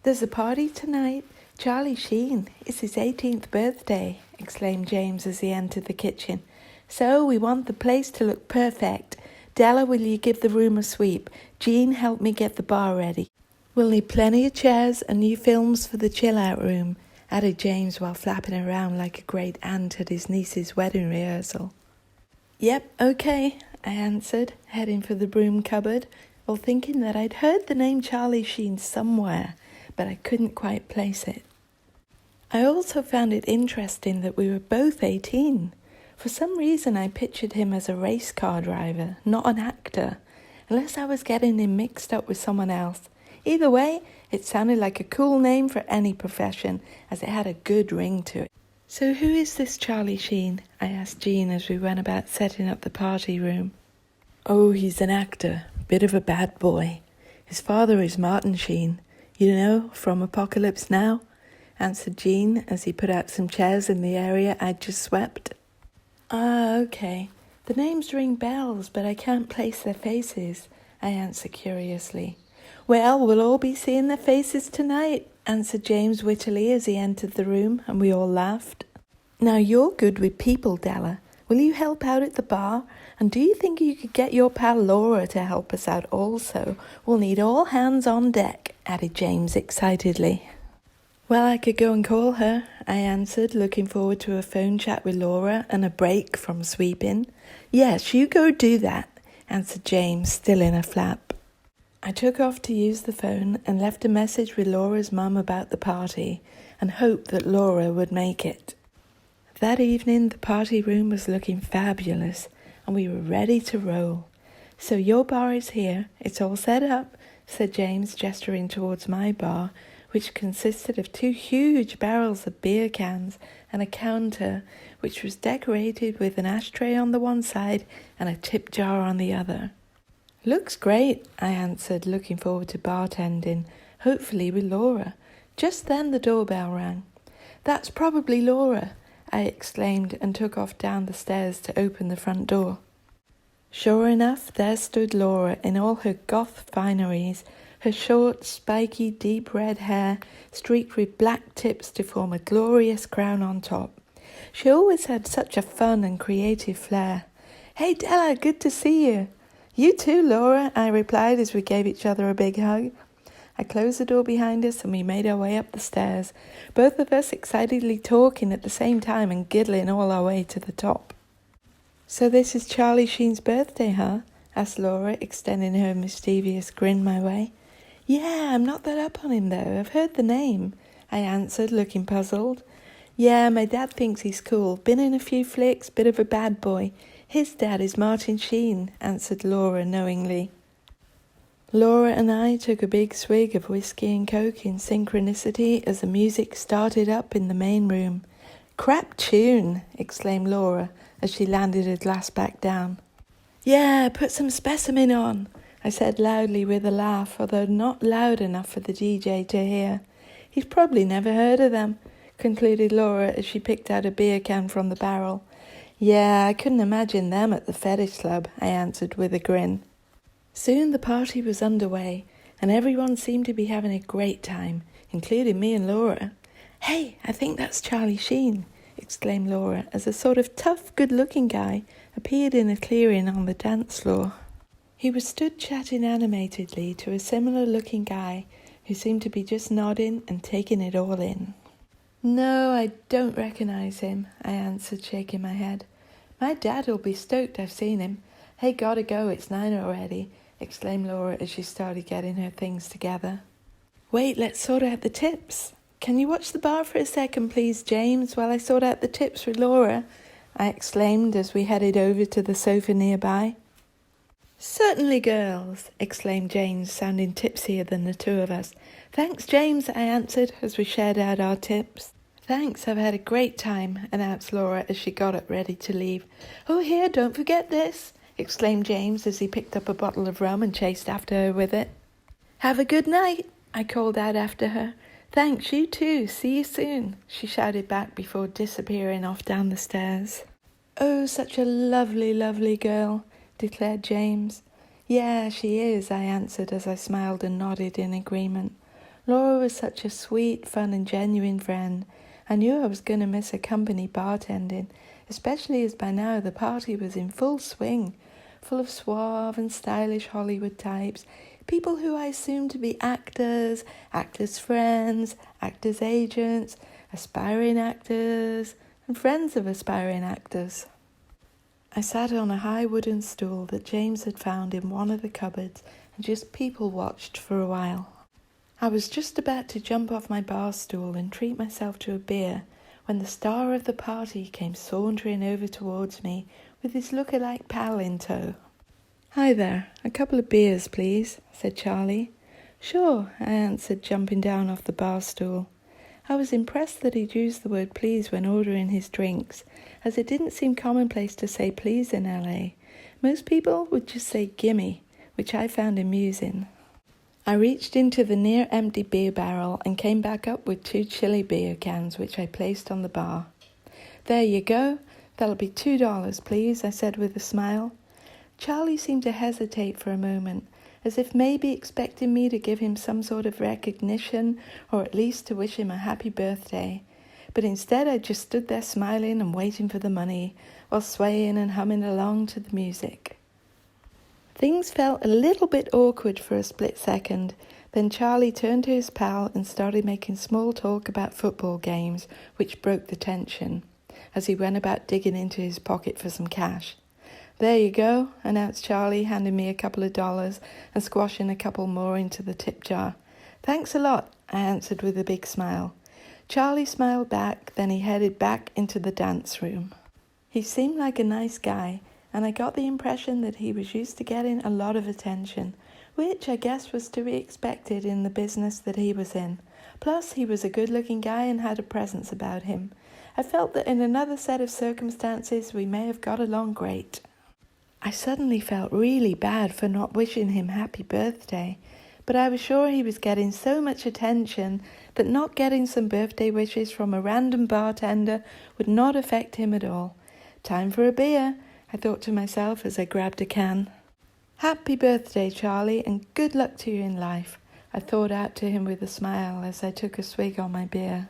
There's a party tonight. Charlie Sheen. It's his 18th birthday, exclaimed James as he entered the kitchen. So we want the place to look perfect. Della, will you give the room a sweep? Jean, help me get the bar ready. We'll need plenty of chairs and new films for the chill-out room, added James while flapping around like a great aunt at his niece's wedding rehearsal. Yep, okay, I answered, heading for the broom cupboard, while thinking that I'd heard the name Charlie Sheen somewhere, but I couldn't quite place it. I also found it interesting that we were both 18. For some reason I pictured him as a race car driver, not an actor, unless I was getting him mixed up with someone else. Either way, it sounded like a cool name for any profession, as it had a good ring to it. So who is this Charlie Sheen? I asked Jean as we went about setting up the party room. Oh, he's an actor, bit of a bad boy. His father is Martin Sheen, you know, from Apocalypse Now, answered Jean as he put out some chairs in the area I'd just swept. Ah, okay. The names ring bells, but I can't place their faces, I answered curiously. Well, we'll all be seeing their faces tonight, answered James wittily as he entered the room, and we all laughed. Now you're good with people, Della. Will you help out at the bar? And do you think you could get your pal Laura to help us out also? We'll need all hands on deck, added James excitedly. Well, I could go and call her, I answered, looking forward to a phone chat with Laura and a break from sweeping. Yes, you go do that, answered James, still in a flap. I took off to use the phone and left a message with Laura's mum about the party and hoped that Laura would make it. That evening the party room was looking fabulous and we were ready to roll. So your bar is here, it's all set up, said James, gesturing towards my bar, which consisted of 2 huge barrels of beer cans and a counter which was decorated with an ashtray on the one side and a tip jar on the other. Looks great, I answered, looking forward to bartending, hopefully with Laura. Just then the doorbell rang. That's probably Laura, I exclaimed and took off down the stairs to open the front door. Sure enough, there stood Laura in all her goth fineries, her short, spiky, deep red hair streaked with black tips to form a glorious crown on top. She always had such a fun and creative flair. Hey Della, good to see you. You too, Laura, I replied as we gave each other a big hug. I closed the door behind us and we made our way up the stairs, both of us excitedly talking at the same time and giggling all our way to the top. So this is Charlie Sheen's birthday, huh? Asked Laura, extending her mischievous grin my way. Yeah, I'm not that up on him though, I've heard the name, I answered, looking puzzled. Yeah, my dad thinks he's cool, been in a few flicks, bit of a bad boy. His dad is Martin Sheen, answered Laura knowingly. Laura and I took a big swig of whiskey and coke in synchronicity as the music started up in the main room. Crap tune, exclaimed Laura as she landed her glass back down. Yeah, put some Specimen on, I said loudly with a laugh, although not loud enough for the DJ to hear. He's probably never heard of them, concluded Laura as she picked out a beer can from the barrel. Yeah, I couldn't imagine them at the fetish club, I answered with a grin. Soon the party was underway, and everyone seemed to be having a great time, including me and Laura. Hey, I think that's Charlie Sheen, exclaimed Laura as a sort of tough, good-looking guy appeared in a clearing on the dance floor. He was stood chatting animatedly to a similar-looking guy who seemed to be just nodding and taking it all in. No, I don't recognize him, I answered, shaking my head. My dad'll be stoked I've seen him. Hey, gotta go, it's 9 already, exclaimed Laura as she started getting her things together. Wait, let's sort out the tips. Can you watch the bar for a second, please, James, while I sort out the tips with Laura? I exclaimed as we headed over to the sofa nearby. Certainly, girls, exclaimed James, sounding tipsier than the two of us. Thanks, James, I answered as we shared out our tips. Thanks, I've had a great time, announced Laura as she got up ready to leave. Oh, here, don't forget this, exclaimed James as he picked up a bottle of rum and chased after her with it. Have a good night, I called out after her. Thanks, you too, see you soon, she shouted back before disappearing off down the stairs. Oh, such a lovely, lovely girl, declared James. Yeah, she is, I answered as I smiled and nodded in agreement. Laura was such a sweet, fun and genuine friend. I knew I was going to miss her company bartending, especially as by now the party was in full swing, full of suave and stylish Hollywood types, people who I assumed to be actors, actors' friends, actors' agents, aspiring actors, and friends of aspiring actors. I sat on a high wooden stool that James had found in one of the cupboards and just people-watched for a while. I was just about to jump off my bar stool and treat myself to a beer when the star of the party came sauntering over towards me with his lookalike pal in tow. "Hi there, a couple of beers, please," said Charlie. "Sure," I answered, jumping down off the bar stool. I was impressed that he'd used the word please when ordering his drinks, as it didn't seem commonplace to say please in LA. Most people would just say gimme, which I found amusing. I reached into the near-empty beer barrel and came back up with 2 chili beer cans, which I placed on the bar. "There you go. That'll be $2, please," I said with a smile. Charlie seemed to hesitate for a moment, as if maybe expecting me to give him some sort of recognition or at least to wish him a happy birthday. But instead I just stood there smiling and waiting for the money, while swaying and humming along to the music. Things felt a little bit awkward for a split second. Then Charlie turned to his pal and started making small talk about football games, which broke the tension, as he went about digging into his pocket for some cash. "There you go," announced Charlie, handing me a couple of dollars and squashing a couple more into the tip jar. "Thanks a lot," I answered with a big smile. Charlie smiled back, then he headed back into the dance room. He seemed like a nice guy, and I got the impression that he was used to getting a lot of attention, which I guess was to be expected in the business that he was in. Plus, he was a good-looking guy and had a presence about him. I felt that in another set of circumstances we may have got along great. I suddenly felt really bad for not wishing him happy birthday, but I was sure he was getting so much attention that not getting some birthday wishes from a random bartender would not affect him at all. "Time for a beer," I thought to myself as I grabbed a can. "Happy birthday, Charlie, and good luck to you in life," I thought out to him with a smile as I took a swig on my beer.